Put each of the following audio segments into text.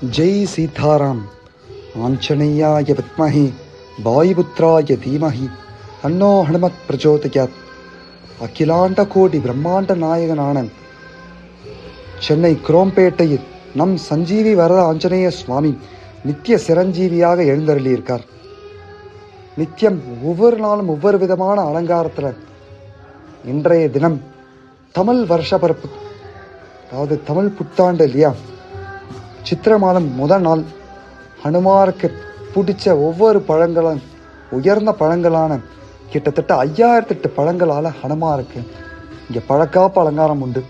जय सीताराम। आंजनेयाय विद्महे वायुपुत्राय धीमहि अन्नो हनुमत् प्रचोदयात्. அகிலாண்ட கோடி பிரம்மாண்ட நாயகனான சென்னை குரோம்பேட்டையில் நம் சஞ்சீவி வரத ஆஞ்சநேய சுவாமி நித்திய சிரஞ்சீவியாக எழுந்தருளியிருக்கார். நித்தியம் ஒவ்வொரு நாளும் ஒவ்வொரு விதமான அலங்காரத்தில் இன்றைய தினம் தமிழ் வருஷபரப்பு, அதாவது தமிழ் புத்தாண்டு இல்லையா, சித்திரை மாதம் முதல் நாள் ஹனுமாருக்கு பிடிச்ச ஒவ்வொரு பழங்களும் உயர்ந்த பழங்களான கிட்டத்தட்ட 5008 பழங்களால் ஹனுமாருக்கு இங்கே பழக்காப்பு அலங்காரம் உண்டு.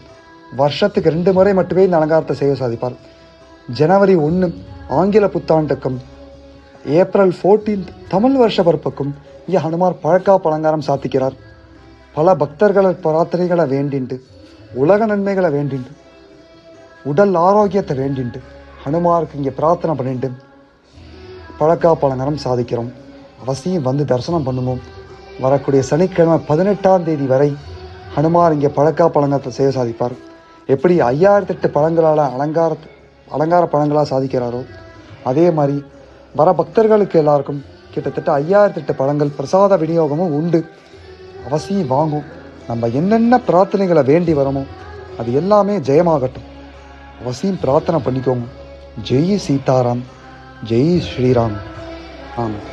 வருஷத்துக்கு 2 முறை மட்டுமே இந்த அலங்காரத்தை செய்ய சாதிப்பார். ஜனவரி 1 ஆங்கில புத்தாண்டுக்கும் ஏப்ரல் 14 தமிழ் வருஷ பரப்புக்கும் இங்கே ஹனுமார் பழக்காப்பு அலங்காரம் சாத்திக்கிறார். பல பக்தர்கள் பிரார்த்தனைகளை வேண்டிண்டு, உலக நன்மைகளை வேண்டிண்டு, உடல் ஆரோக்கியத்தை வேண்டிண்டு ஹனுமாருக்கு இங்கே பிரார்த்தனை பண்ணிட்டு பழக்காப்பு அலங்காரம் சாதிக்கிறோம். அவசியம் வந்து தரிசனம் பண்ணுவோம். வரக்கூடிய சனிக்கிழமை 18ஆம் தேதி வரை ஹனுமார் இங்கே பழக்காப்பு அலங்காரத்தை செய்ய சாதிப்பார். எப்படி 5008 பழங்களால் அலங்கார பழங்களாக சாதிக்கிறாரோ அதே மாதிரி வர பக்தர்களுக்கு எல்லாருக்கும் கிட்டத்தட்ட 5008 பழங்கள் பிரசாத விநியோகமும் உண்டு. அவசியம் வாங்கும். நம்ம என்னென்ன பிரார்த்தனைகளை வேண்டி வரமோ அது எல்லாமே ஜெயமாகட்டும். அவசியம் பிரார்த்தனை பண்ணிக்கோங்க. ஜெய் சீதாராம், ஜெய் ஸ்ரீராம். ஆமாம்.